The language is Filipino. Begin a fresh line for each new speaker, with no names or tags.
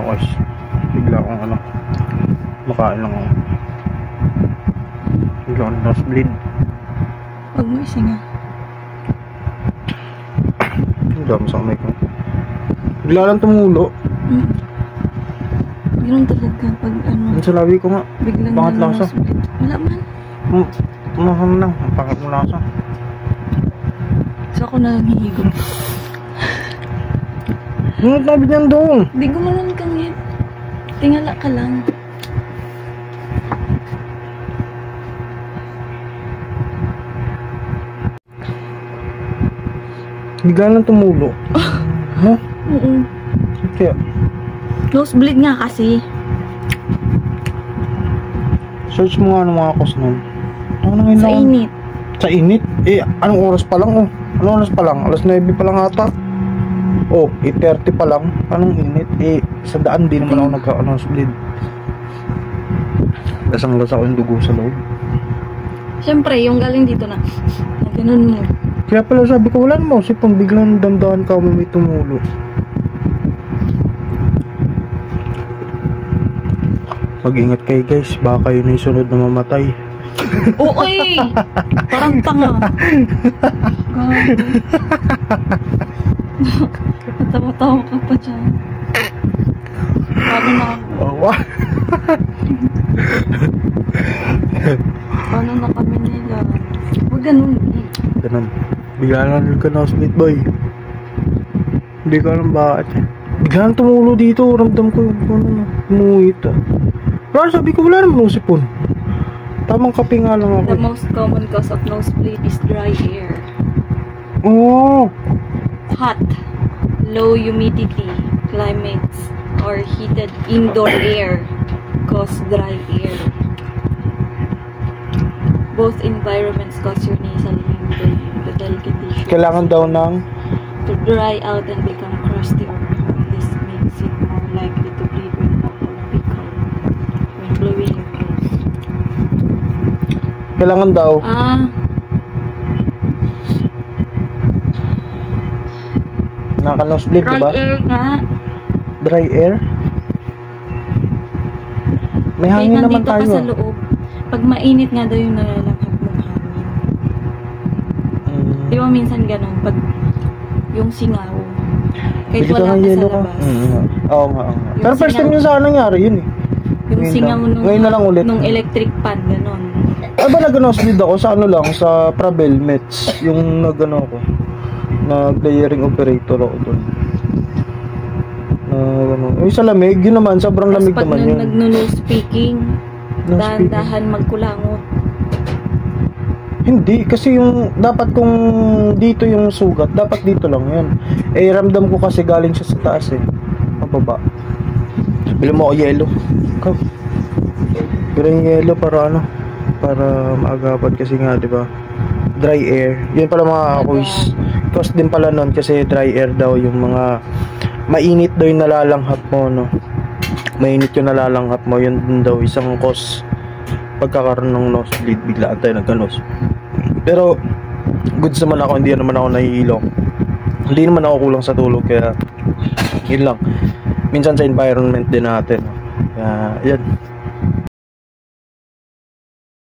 guys. Bigla akong ano, makain lang ako. Bigla akong nosebleed.
Huwag mo isinga.
Ang dami sa kamay ko. Bigla lang tumulo.
Ganun talaga pag ano.
Ang sa labi ko nga.
Biglang
Pangat lasa.
Wala man.
Maham lang. Ang pangat mo lasa.
So ako na hihigop.
Ngunit nabit yan doon.
Di gumanon ka ngit. Tingala ka lang.
Bigla lang tumulo. Ha?
Oo.
Kaya?
Nosebleed nga kasi.
Search mo nga ng mga cause nun. Ano na ngayon
Sa
lang?
init.
Sa init? Eh, anong oras pa lang oh? Anong oras pa lang? Alas 9 pa lang ata. Oh, 8:30 pa lang. Anong init? Eh, sa daan di naman ako nagka-nosebleed. Lasang-lasa ko yung dugo sa loob.
Siyempre, yung galing dito na ganun mo.
Kaya pala sabi ko, wala naman. Sipang biglang damdahan ka may tumulo. Mag-ingat kayo guys. Baka kayo na yung sunod na mamatay.
Oo eh! Parang tanga. Natawa-tawa ka pa dyan. Paano na paano na kami nila? Huwag ganun eh.
Ganun. Bigla lang ka nosebleed boy. Hindi ko alam bakit. Bigla lang tumulo dito. Ramdam ko yung ano, umuwit ah. Pero sabi ko wala naman usipon. Tamang kape nga lang ako.
The most common cause of nosebleed is dry air.
Oo.
Hot, low humidity climates or heated indoor air cause dry air. Both environments cause your nasal membrane, the delicate tissue,
Kailangan daw ng
to dry out and become crusty or hard. This makes it more likely to bleed when hot or pickle when blowing your nose.
kailangan daw naka-nosebleed,
dry
diba?
air nga.
Dry air? May hangin naman
nandito
tayo.
ka sa loob. Pag mainit nga daw yung nalalanghap mong hangin. Di ba minsan ganun? Pag yung singaw. Kahit wala ka sa labas.
Oo nga. Pero first time yun sa nangyari yun eh.
Yung singaw
ngayon na lang ulit.
nung electric pan, ganun.
Ay ba nag-nosebleed ako sa ano lang, sa Pravel Mets. Yung nag-ano ako. Nag-layering operator ako doon. Yung sa lamig, yun naman, sobrang lamig naman yun.
Tapos pag nag-nose speaking, dahan-dahan magkulangot.
Hindi, kasi yung dapat kung dito yung sugat, dapat dito lang yan. Eh, ramdam ko kasi galing siya sa taas eh. Mababa. Bili mo ako yelo. Ikaw. Bili yung yelo para ano, para maagapan kasi nga, di ba? Dry air. Yun pala mga quiz. Cause din pala nun kasi dry air daw yung mga mainit daw yung nalalanghap mo, no? Mainit yung nalalanghap mo, yun din daw isang cause pagkakaroon ng nosebleed, biglaan tayo nagka-nose. Pero goods naman ako, hindi naman ako nahihilo. Hindi naman ako kulang sa tulog, kaya yun lang. Minsan sa environment din natin. Kaya yan.